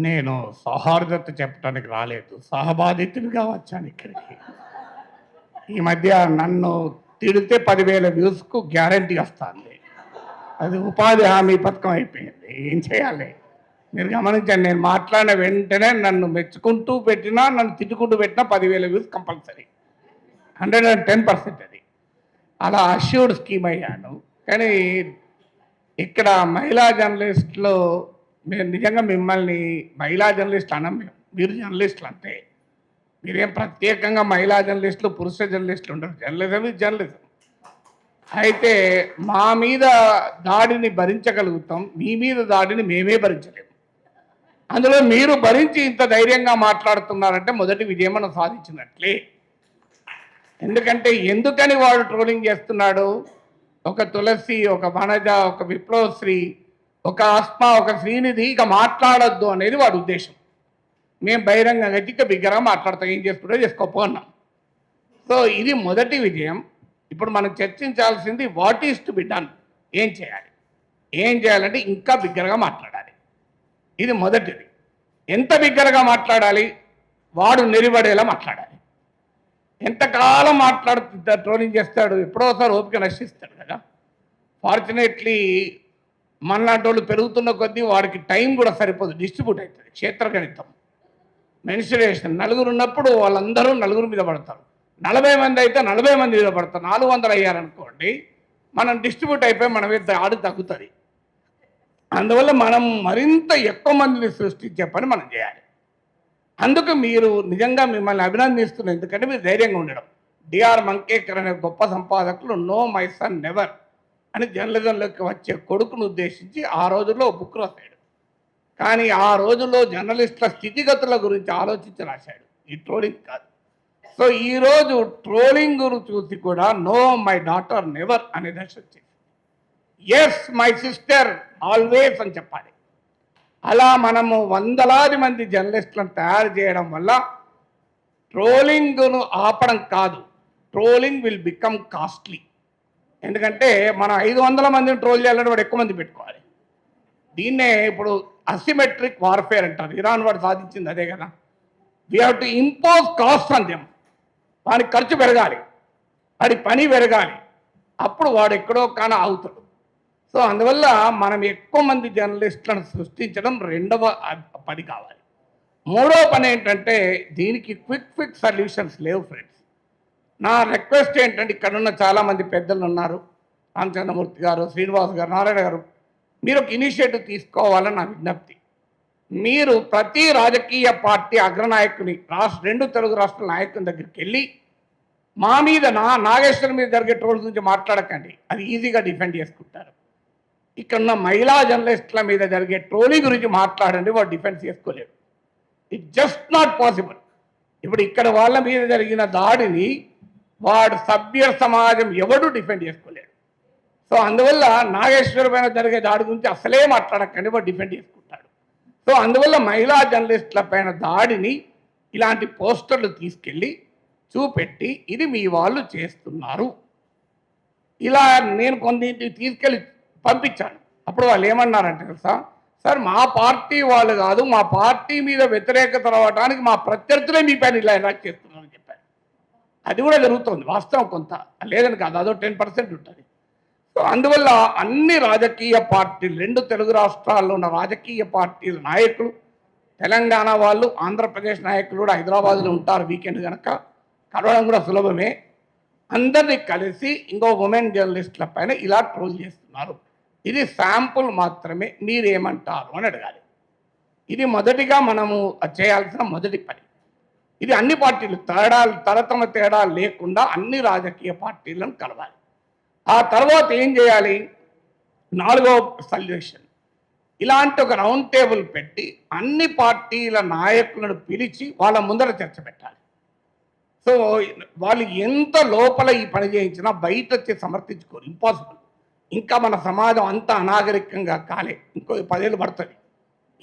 నేను సౌహార్దత చెప్పడానికి రాలేదు, సహబాధితుడిగా వచ్చాను ఇక్కడికి. ఈ మధ్య నన్ను తిడితే 10,000 వ్యూస్కు గ్యారంటీ వస్తుంది. అది ఉపాధి హామీ పథకం అయిపోయింది. ఏం చేయాలి? మీరు గమనించండి, నేను మాట్లాడిన వెంటనే నన్ను మెచ్చుకుంటూ పెట్టినా, నన్ను తిట్టుకుంటూ పెట్టినా 10,000 వ్యూస్ కంపల్సరీ. 110% అది. అలా అష్యూర్డ్ స్కీమ్ అయ్యాను. కానీ ఇక్కడ మహిళా జర్నలిస్టులు, మేము నిజంగా మిమ్మల్ని మహిళా జర్నలిస్టులు అనం, మీరు జర్నలిస్టులు అంతే. మీరేం ప్రత్యేకంగా మహిళా జర్నలిస్టులు, పురుష జర్నలిస్టులు ఉండరు. జర్నలిజం ఇది జర్నలిజం. అయితే మా మీద దాడిని భరించగలుగుతాం, మీ మీద దాడిని మేమే భరించలేము. అందులో మీరు భరించి ఇంత ధైర్యంగా మాట్లాడుతున్నారంటే మొదటి విజయం మనం సాధించినట్లే. ఎందుకని వాడు ట్రోలింగ్ చేస్తున్నాడు? ఒక తులసి, ఒక వనజ, ఒక విప్లవశ్రీ, ఒక ఆస్మా, ఒక శ్రీనిధి ఇక మాట్లాడొద్దు అనేది వాడి ఉద్దేశం. మేము బహిరంగంగా ఇక బిగ్గరగా మాట్లాడతాం, ఏం చేసుకుంటో చేసుకోపోన్నాం. సో ఇది మొదటి విజయం. ఇప్పుడు మనం చర్చించాల్సింది what is to be done. ఏం చేయాలంటే ఇంకా బిగ్గరగా మాట్లాడాలి. ఇది మొదటిది. ఎంత బిగ్గరగా మాట్లాడాలి? వాడు నిలబడేలా మాట్లాడాలి. ఎంతకాలం మాట్లాడుతూ ట్రోలింగ్ చేస్తాడు, ఎప్పుడోసారి ఓపిక నశిస్తాడు కదా. ఫార్చునేట్లీ మనలాంటి వాళ్ళు పెరుగుతున్న కొద్దీ వాడికి టైం కూడా సరిపోదు, డిస్ట్రిబ్యూట్ అవుతుంది. క్షేత్రగణితం, మెన్సురేషన్, నలుగురు ఉన్నప్పుడు వాళ్ళందరూ నలుగురు మీద పడతారు. 40 మంది అయితే 40 మంది మీద పడతారు. 400 అయ్యారనుకోండి, మనం డిస్ట్రిబ్యూట్ అయిపోయి మన మీద ఆడు తగ్గుతుంది. అందువల్ల మనం మరింత ఎక్కువ మందిని సృష్టించే పని మనం చేయాలి. అందుకు మీరు నిజంగా మిమ్మల్ని అభినందిస్తున్నాను, ఎందుకంటే మీరు ధైర్యంగా ఉండడం. డిఆర్ మంకేకర్ అనే గొప్ప సంపాదకులు నో మై సన్ నెవర్ అని జర్నలిజంలోకి వచ్చే కొడుకును ఉద్దేశించి ఆ రోజుల్లో బుక్ రాశాడు. కానీ ఆ రోజుల్లో జర్నలిస్టుల స్థితిగతుల గురించి ఆలోచించి రాశాడు, ఈ ట్రోలింగ్ కాదు. సో ఈరోజు ట్రోలింగ్ చూసి కూడా నో మై డాటర్ నెవర్ అనే దశ వచ్చింది. ఎస్ మై సిస్టర్ ఆల్వేస్ అని చెప్పాలి. అలా మనము వందలాది మంది జర్నలిస్టులను తయారు చేయడం వల్ల ట్రోలింగ్ను ఆపడం కాదు, ట్రోలింగ్ విల్ బికమ్ కాస్ట్లీ. ఎందుకంటే మనం 500 మందిని ట్రోల్ చేయాలంటే వాడు ఎక్కువ మంది పెట్టుకోవాలి. దీన్నే ఇప్పుడు అసిమెట్రిక్ వార్ఫేర్ అంటారు. ఇరాన్ వాడు సాధించింది అదే కదా. We have to impose cost on them. వాడికి ఖర్చు పెరగాలి, వాడి పని పెరగాలి, అప్పుడు వాడు ఎక్కడో కాన అవుతాడు. సో అందువల్ల మనం ఎక్కువ మంది జర్నలిస్టులను సృష్టించడం రెండవ పని కావాలి. మూడవ పని ఏంటంటే దీనికి క్విక్ ఫిక్స్ సొల్యూషన్స్ లేవు ఫ్రెండ్స్. నా రిక్వెస్ట్ ఏంటంటే, ఇక్కడున్న చాలామంది పెద్దలు ఉన్నారు, రామచంద్రమూర్తి గారు, శ్రీనివాస్ గారు, నారాయణ గారు, మీరు ఒక ఇనిషియేటివ్ తీసుకోవాలని నా విజ్ఞప్తి. మీరు ప్రతి రాజకీయ పార్టీ అగ్రనాయకుని, రెండు తెలుగు రాష్ట్రాల నాయకుని దగ్గరికి వెళ్ళి మా మీద నాగేశ్వరం మీద జరిగే ట్రోల్స్ గురించి మాట్లాడకండి, అది ఈజీగా డిఫెండ్ చేసుకుంటారు. ఇక్కడున్న మహిళా జర్నలిస్టుల మీద జరిగే ట్రోలింగ్ గురించి మాట్లాడండి, వాడు డిఫెండ్ చేసుకోలేడు. It just not possible. ఇప్పుడు ఇక్కడ వాళ్ళ మీద జరిగిన దాడిని వాడు సభ్య సమాజం ఎవడు డిఫెండ్ చేసుకోలేడు. సో అందువల్ల నాగేశ్వరం పైన జరిగే దాడి గురించి అసలే మాట్లాడకండి, వాడు డిఫెండ్ చేసుకుంటాడు. సో అందువల్ల మహిళా జర్నలిస్టుల పైన దాడిని ఇలాంటి పోస్టర్లు తీసుకెళ్ళి చూపెట్టి ఇది మీ వాళ్ళు చేస్తున్నారు, ఇలా నేను కొన్నింటికి తీసుకెళ్ళి పంపించాను. అప్పుడు వాళ్ళు ఏమన్నారంటే తెలుసా, సార్ మా పార్టీ వాళ్ళు కాదు, మా పార్టీ మీద వ్యతిరేకత రావడానికి మా ప్రత్యర్థులే మీ పైన ఇలా అటాక్ చేస్తున్నారని చెప్పారు. అది కూడా జరుగుతుంది వాస్తవం, కొంత లేదని కాదు, అదో 10% ఉంటుంది. సో అందువల్ల అన్ని రాజకీయ పార్టీలు, రెండు తెలుగు రాష్ట్రాల్లో ఉన్న రాజకీయ పార్టీల నాయకులు, తెలంగాణ వాళ్ళు, ఆంధ్రప్రదేశ్ నాయకులు కూడా హైదరాబాద్లో ఉంటారు వీకెండ్ కనుక కలవడం కూడా సులభమే. అందరినీ కలిసి ఇంకో ఉమెన్ జర్నలిస్టుల పైన ఇలా ట్రోల్ చేస్తున్నారు, ఇది శాంపుల్ మాత్రమే, మీరేమంటారు అని అడగాలి. ఇది మొదటిగా మనము చేయాల్సిన మొదటి పని. ఇది అన్ని పార్టీలు తరతమ తేడాలు లేకుండా అన్ని రాజకీయ పార్టీలను కలవాలి. ఆ తర్వాత ఏం చేయాలి? 4వ సొల్యూషన్, ఇలాంటి ఒక రౌండ్ టేబుల్ పెట్టి అన్ని పార్టీల నాయకులను పిలిచి వాళ్ళ ముందర చర్చ పెట్టాలి. సో వాళ్ళు ఎంత లోపల ఈ పని చేయించినా బయట వచ్చి సమర్థించుకోరు, ఇంపాసిబుల్. ఇంకా మన సమాజం అంతా అనాగరికంగా కాలే, ఇంకో 10 ఏళ్ళు పడుతుంది.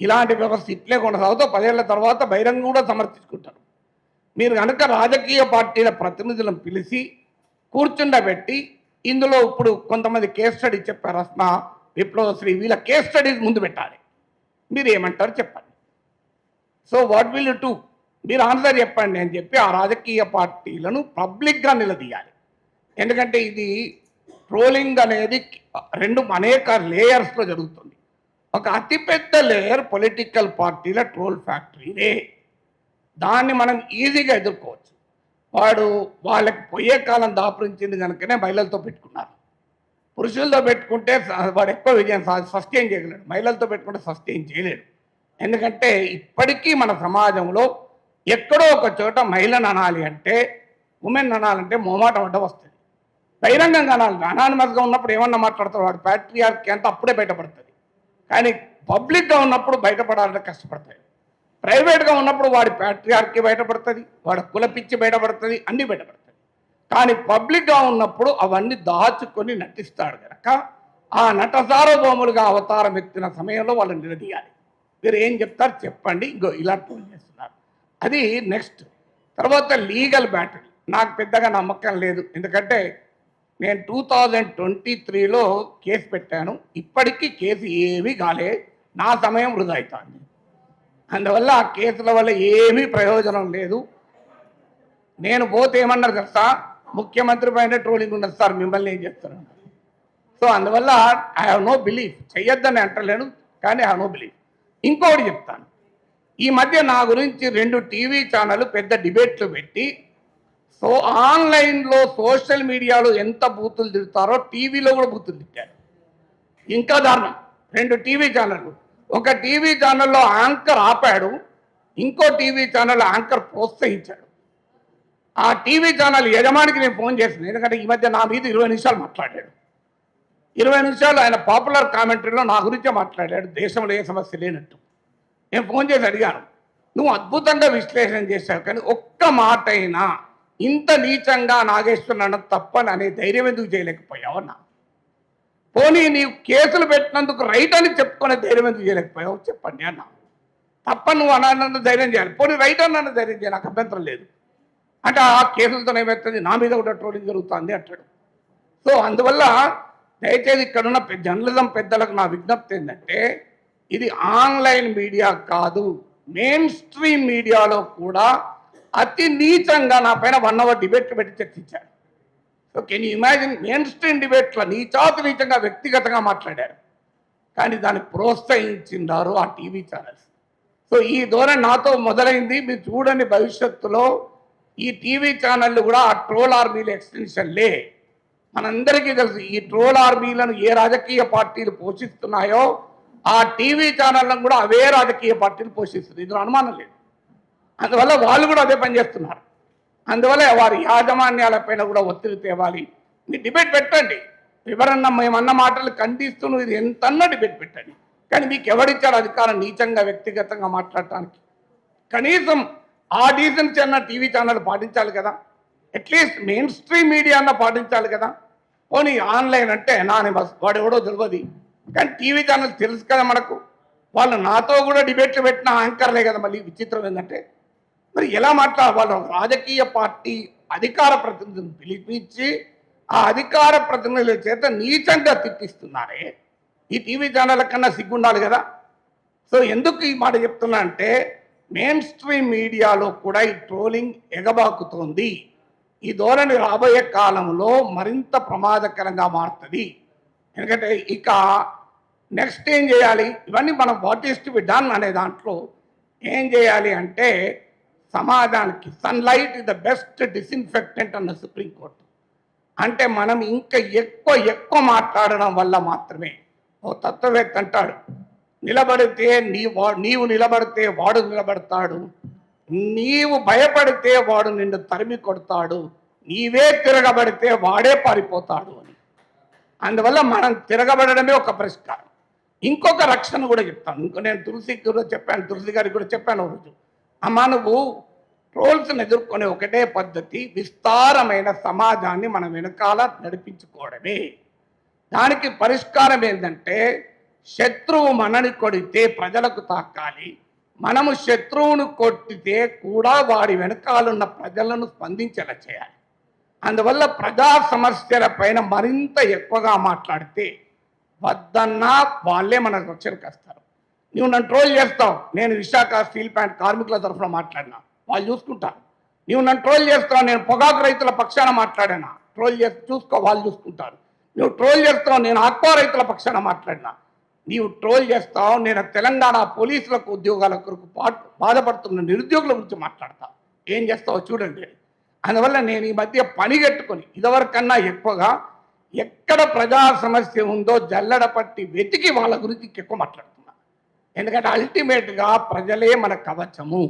ఇలాంటి వ్యవస్థ ఇట్లే కొనసాగుతూ 10 ఏళ్ల తర్వాత బహిరంగ కూడా సమర్థించుకుంటారు. మీరు కనుక రాజకీయ పార్టీల ప్రతినిధులను పిలిచి కూర్చుండబెట్టి, ఇందులో ఇప్పుడు కొంతమంది కేస్ స్టడీ చెప్పారు, అస్మా, విప్లవశ్రీ, వీళ్ళ కేస్ స్టడీస్ ముందు పెట్టాలి. మీరు ఏమంటారు చెప్పండి. So what will you do? మీరు ఆన్సర్ చెప్పండి అని చెప్పి ఆ రాజకీయ పార్టీలను పబ్లిక్గా నిలదీయాలి. ఎందుకంటే ఇది ట్రోలింగ్ అనేది అనేక లేయర్స్లో జరుగుతుంది. ఒక అతిపెద్ద లేయర్ పొలిటికల్ పార్టీల ట్రోల్ ఫ్యాక్టరీనే. దాన్ని మనం ఈజీగా ఎదుర్కోవచ్చు. వాళ్ళకి పోయే కాలం దాపురించింది కనుకనే మహిళలతో పెట్టుకున్నారు. పురుషులతో పెట్టుకుంటే వాడు ఎక్కువ విజయం సస్టైన్ చేయగలడు, మహిళలతో పెట్టుకుంటే సస్టైన్ చేయలేడు. ఎందుకంటే ఇప్పటికీ మన సమాజంలో ఎక్కడో ఒక చోట మహిళను అనాలి అంటే, ఉమెన్ అనాలంటే మొహమాటం అడ్డం వస్తుంది. బహిరంగంగా అనాలి. అనానిమస్గా ఉన్నప్పుడు ఏమన్నా మాట్లాడతాడు, వాడు ప్యాట్రియార్కీ అంతా అప్పుడే బయటపడుతుంది. కానీ పబ్లిక్గా ఉన్నప్పుడు బయటపడాలంటే కష్టపడతాయి. ప్రైవేట్గా ఉన్నప్పుడు వాడి ప్యాట్రియార్కీ బయటపడుతుంది, వాడి కులపిచ్చి బయటపడుతుంది, అన్నీ బయటపడుతుంది. కానీ పబ్లిక్గా ఉన్నప్పుడు అవన్నీ దాచుకొని నటిస్తాడు కనుక ఆ నట సార్వభౌములుగా అవతారం ఎత్తిన సమయంలో వాళ్ళని నిలదీయాలి. మీరు ఏం చెప్తారు చెప్పండి, ఇంకో ఇలా ట్రోల్ చేస్తున్నారు. అది నెక్స్ట్. తర్వాత లీగల్ బ్యాటిల్ నాకు పెద్దగా నమ్మకం లేదు. ఎందుకంటే నేను 2023లో కేసు పెట్టాను, ఇప్పటికీ కేసు ఏమీ కాలే, నా సమయం వృధా అవుతుంది. అందువల్ల ఆ కేసుల వల్ల ఏమీ ప్రయోజనం లేదు. నేను పోతే ఏమన్నారు తెలుసా, ముఖ్యమంత్రి పైన ట్రోలింగ్ ఉన్నది సార్, మిమ్మల్ని ఏం చేస్తాను. సో అందువల్ల ఐ హ్యావ్ నో బిలీఫ్. చెయ్యొద్దని అంటలేను, కానీ ఐ హ్యావ్ నో బిలీఫ్. ఇంకొకటి చెప్తాను, ఈ మధ్య నా గురించి 2 టీవీ ఛానళ్ళు పెద్ద డిబేట్లు పెట్టి, సో ఆన్లైన్లో సోషల్ మీడియాలో ఎంత బూతులు తిడతారో టీవీలో కూడా బూతులు తిట్టారు. ఇంకా దారుణం, 2 టీవీ ఛానళ్ళు. ఒక టీవీ ఛానల్లో యాంకర్ ఆపాడు, ఇంకో టీవీ ఛానల్ యాంకర్ ప్రోత్సహించాడు. ఆ టీవీ ఛానల్ యజమానికి నేను ఫోన్ చేశాను, ఎందుకంటే ఈ మధ్య నా మీద 20 నిమిషాలు మాట్లాడాడు. 20 నిమిషాలు ఆయన పాపులర్ కామెంటరీలో నా గురించే మాట్లాడాడు, దేశంలో ఏ సమస్య లేనట్టు. నేను ఫోన్ చేసి అడిగాను, నువ్వు అద్భుతంగా విశ్లేషణ చేశావు, కానీ ఒక్క మాట అయినా ఇంత నీచంగా నాగేశ్వరరావు తప్పని అనే ధైర్యం ఎందుకు చేయలేకపోయావు అన్నా. పోనీ నీవు కేసులు పెట్టినందుకు రైట్ అని చెప్పుకునే ధైర్యం ఎందుకు చేయలేకపోయావు చెప్పండి అన్నా. తప్ప నువ్వు అన్న ధైర్యం చేయాలి, పోనీ రైట్ అన్న ధైర్యం చేయాలి, నాకు అభ్యంతరం లేదు. అంటే ఆ కేసులతో ఏమవుతుంది, నా మీద కూడా ట్రోలింగ్ జరుగుతుంది అంటాడు. సో అందువల్ల దయచేసి ఇక్కడున్న జర్నలిజం పెద్దలకు నా విజ్ఞప్తి ఏంటంటే, ఇది ఆన్లైన్ మీడియా కాదు, మెయిన్ స్ట్రీమ్ మీడియాలో కూడా అతి నీచంగా నా పైన 1 అవర్ డిబేట్ పెట్టి చర్చించారు. So can you imagine, main stream డిబేట్లో నీచంగా వ్యక్తిగతంగా మాట్లాడారు, కానీ దాన్ని ప్రోత్సహించినారు ఆ టీవీ ఛానల్స్. సో ఈ ధోరణి నాతో మొదలైంది. మీరు చూడండి, భవిష్యత్తులో ఈ టీవీ ఛానళ్ళు కూడా ఆ ట్రోల్ ఆర్మీల ఎక్స్టెన్షన్లే. మనందరికీ తెలుసు, ఈ ట్రోల్ ఆర్మీలను ఏ రాజకీయ పార్టీలు పోషిస్తున్నాయో ఆ టీవీ ఛానళ్ళను కూడా అవే రాజకీయ పార్టీలు పోషిస్తుంది, ఇందులో అనుమానం లేదు. అందువల్ల వాళ్ళు కూడా అదే పని చేస్తున్నారు. అందువల్ల వారి యాజమాన్యాలపైన కూడా ఒత్తిడి తేవాలి. మీరు డిబేట్ పెట్టండి, ఎవరన్నా మేమన్న మాటలు ఖండిస్తూ నువ్వు ఇది ఎంతన్నా డిబేట్ పెట్టండి, కానీ మీకు ఎవరిచ్చారు అధికారం నీచంగా వ్యక్తిగతంగా మాట్లాడటానికి? కనీసం ఆ డీసెన్సీ అన్న టీవీ ఛానల్ పాటించాలి కదా, అట్లీస్ట్ మెయిన్ స్ట్రీమ్ మీడియా అన్న పాటించాలి కదా. పోనీ ఆన్లైన్ అంటే అనానిమస్, వాడు ఎవడో తెలియదు, కానీ టీవీ ఛానల్ తెలుసు కదా మనకు. వాళ్ళు నాతో కూడా డిబేట్లు పెట్టిన యాంకర్లే కదా. మళ్ళీ విచిత్రం ఏంటంటే, మరి ఎలా వాళ్ళు రాజకీయ పార్టీ అధికార ప్రతినిధులను పిలిపించి ఆ అధికార ప్రతినిధుల చేత నీచంగా తిప్పిస్తున్నారే, ఈ టీవీ ఛానళ్ళ కన్నా సిగ్గుండాలి కదా. సో ఎందుకు ఈ మాట చెప్తున్నా అంటే, మెయిన్ స్ట్రీమ్ మీడియాలో కూడా ఈ ట్రోలింగ్ ఎగబాకుతోంది. ఈ ధోరణి రాబోయే కాలంలో మరింత ప్రమాదకరంగా మారుతుంది. ఎందుకంటే ఇక నెక్స్ట్ ఏం చేయాలి, ఇవన్నీ మనం what is to be done అనే దాంట్లో ఏం చేయాలి అంటే, సమాజానికి sunlight is the best disinfectant అన్న సుప్రీంకోర్టు. అంటే మనం ఇంకా ఎక్కువ మాట్లాడడం వల్ల మాత్రమే. ఓ తత్వవేత్త అంటాడు, నిలబడితే నీవు నిలబడితే వాడు నిలబడతాడు, నీవు భయపడితే వాడు నిన్ను తరిమి కొడతాడు, నీవే తిరగబడితే వాడే పారిపోతాడు అని. అందువల్ల మనం తిరగబడడమే ఒక పరిష్కారం. ఇంకొక రక్షణ కూడా చెప్తాను. నేను తులసి గారికి కూడా చెప్పాను రోజు, అమ్మా నువ్వు ట్రోల్స్ని ఎదుర్కొనే ఒకటే పద్ధతి, విస్తారమైన సమాజాన్ని మన వెనకాల నడిపించుకోవడమే. దానికి పరిష్కారం ఏంటంటే, శత్రువు మనని కొడితే ప్రజలకు తాకాలి, మనము శత్రువును కొట్టితే కూడా వాడి వెనకాలన్న ప్రజలను స్పందించేలా చేయాలి. అందువల్ల ప్రజా సమస్యల పైన మరింత ఎక్కువగా మాట్లాడితే వద్దన్నా వాళ్ళే మన రక్షణకు వస్తారు. నువ్వు నన్ను ట్రోల్ చేస్తావు, నేను విశాఖ స్టీల్ ప్లాంట్ కార్మికుల తరఫున మాట్లాడినా, వాళ్ళు చూసుకుంటారు. నువ్వు నన్ను ట్రోల్ చేస్తావు, నేను పొగాకు రైతుల పక్షాన మాట్లాడినా, ట్రోల్ చేసి చూసుకో, వాళ్ళు చూసుకుంటారు. నువ్వు ట్రోల్ చేస్తావు, నేను ఆక్వా రైతుల పక్షాన మాట్లాడినా, నీవు ట్రోల్ చేస్తావు, నేను తెలంగాణ పోలీసులకు ఉద్యోగాల కొరకు బాధపడుతున్న నిరుద్యోగుల గురించి మాట్లాడతా. ఏం చేస్తావో చూడండి. అందువల్ల నేను ఈ మధ్య పనిగట్టుకొని ఇదివరకన్నా ఎక్కువగా ఎక్కడ ప్రజా సమస్య ఉందో జల్లెడ పట్టి వెతికి వాళ్ళ గురించి ఎక్కువ మాట్లాడుతున్నా. ఎందుకంటే అల్టిమేట్గా ప్రజలే మన కవచము,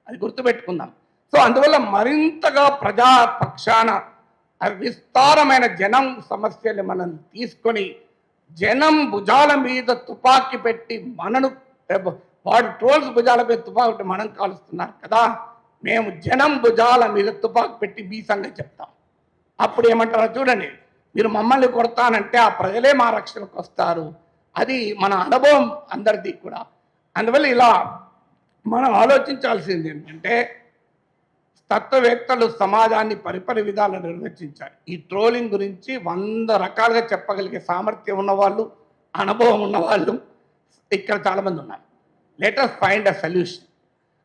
అది గుర్తుపెట్టుకుందాం. సో అందువల్ల మరింతగా ప్రజా పక్షాన విస్తారమైన జనం సమస్యలు మనం తీసుకొని జనం భుజాల మీద తుపాకీ పెట్టి మనను, వాడు ట్రోల్స్ భుజాల మీద తుపాకీ పెట్టి మనం కాలుస్తున్నారు కదా, మేము జనం భుజాల మీద తుపాకీ పెట్టి మీ సంగతి చెప్తాం. అప్పుడు ఏమంటారో చూడండి, మీరు మమ్మల్ని కొడతానంటే ఆ ప్రజలే మా రక్షణకు వస్తారు. అది మన అనుభవం అందరిది కూడా. అందువల్ల ఇలా మనం ఆలోచించాల్సింది ఏంటంటే, తత్వవేత్తలు సమాజాన్ని పరిపరి విధాలు నిర్వచించారు. ఈ ట్రోలింగ్ గురించి 100 రకాలుగా చెప్పగలిగే సామర్థ్యం ఉన్నవాళ్ళు, అనుభవం ఉన్నవాళ్ళు ఇక్కడ చాలామంది ఉన్నారు. Let us find a solution.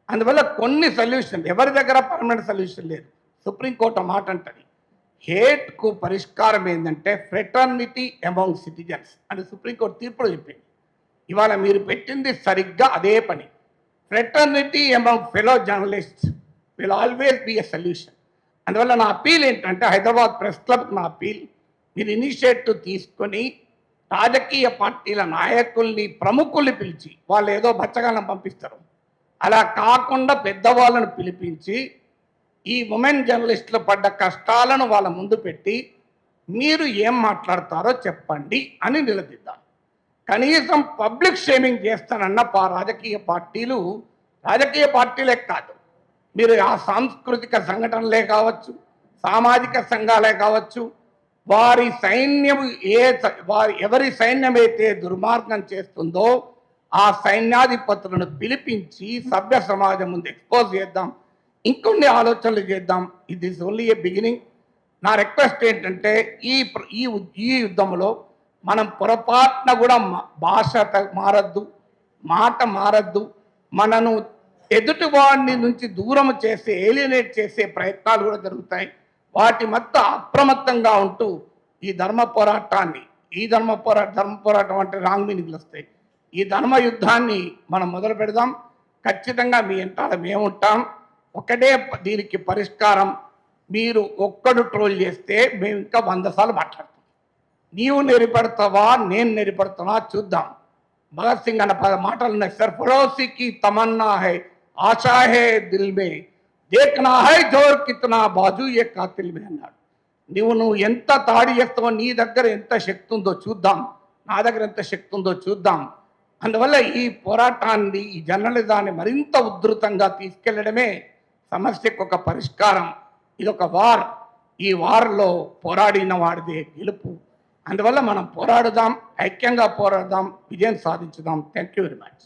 అందువల్ల కొన్ని సొల్యూషన్, ఎవరి దగ్గర పర్మనెంట్ సొల్యూషన్ లేదు. సుప్రీంకోర్టు మాట అంటది, హేట్కు పరిష్కారం ఏంటంటే ఫ్రెటర్నిటీ అమాంగ్ సిటిజన్స్ అని సుప్రీంకోర్టు తీర్పులో చెప్పింది. ఇవాళ మీరు పెట్టింది సరిగ్గా అదే పని. Fraternity among fellow journalists will always be a solution. అందువల్ల నా అపీల్ ఏంటంటే, హైదరాబాద్ ప్రెస్ క్లబ్కి నా అపీల్, మీరు ఇనిషియేటివ్ తీసుకొని రాజకీయ పార్టీల నాయకుల్ని, ప్రముఖుల్ని పిలిచి, వాళ్ళు ఏదో బచ్చగాలను పంపిస్తారు, అలా కాకుండా పెద్దవాళ్ళను పిలిపించి ఈ ఉమెన్ జర్నలిస్టులు పడ్డ కష్టాలను వాళ్ళ ముందు పెట్టి మీరు ఏం మాట్లాడతారో చెప్పండి అని నిలదీద్దాం. కనీసం పబ్లిక్ షేమింగ్ చేస్తానన్న రాజకీయ పార్టీలే కాదు, మీరు ఆ సాంస్కృతిక సంఘటనలే కావచ్చు, సామాజిక సంఘాలే కావచ్చు, వారి సైన్యం ఎవరి సైన్యం అయితే దుర్మార్గం చేస్తుందో ఆ సైన్యాధిపతులను పిలిపించి సభ్య సమాజం ముందు ఎక్స్పోజ్ చేద్దాం, ఇంకొన్ని ఆలోచనలు చేద్దాం. ఇది ఈజ్ ఓన్లీ ఏ బిగినింగ్. నా రిక్వెస్ట్ ఏంటంటే, ఈ యుద్ధంలో మనం పొరపాటున కూడా భాష మారద్దు, మాట మారద్దు. మనను ఎదుటివాడిని నుంచి దూరం చేసే, ఏలియనేట్ చేసే ప్రయత్నాలు కూడా జరుగుతాయి. వాటి మధ్య అప్రమత్తంగా ఉంటూ ఈ ధర్మ పోరాటం అంటే రాంగ్ మీనింగ్లు వస్తాయి. ఈ ధర్మ యుద్ధాన్ని మనం మొదలు పెడదాం. ఖచ్చితంగా మీ వెంటాడ మేము ఉంటాం. ఒకటే దీనికి పరిష్కారం, మీరు ఒక్కడు ట్రోల్ చేస్తే మేము ఇంకా 100 సార్లు మాట్లాడతాం. నీవు నెరిపడతావా, నేను నెరిపడతావా చూద్దాం. భగత్ సింగ్ అన్న మాటలు ఉన్నాయి, సర్ పడోసీకి తమన్నా హై, ఆశా హై దిల్ మే, దేఖ్నా హై జోర్ కిత్నా బాజు ఏ కాతిల్ మే అన్నాడు. నువ్వు ఎంత తాడి చేస్తావో, నీ దగ్గర ఎంత శక్తి ఉందో చూద్దాం, నా దగ్గర ఎంత శక్తి ఉందో చూద్దాం. అందువల్ల ఈ పోరాటాన్ని, ఈ జర్నలిజాన్ని మరింత ఉధృతంగా తీసుకెళ్లడమే సమస్యకు ఒక పరిష్కారం. ఇదొక వార్. ఈ వార్లో పోరాడిన వాడిదే గెలుపు. అందువల్ల మనం పోరాడుదాం, ఐక్యంగా పోరాడదాం, విజయం సాధించుదాం. Thank you very much.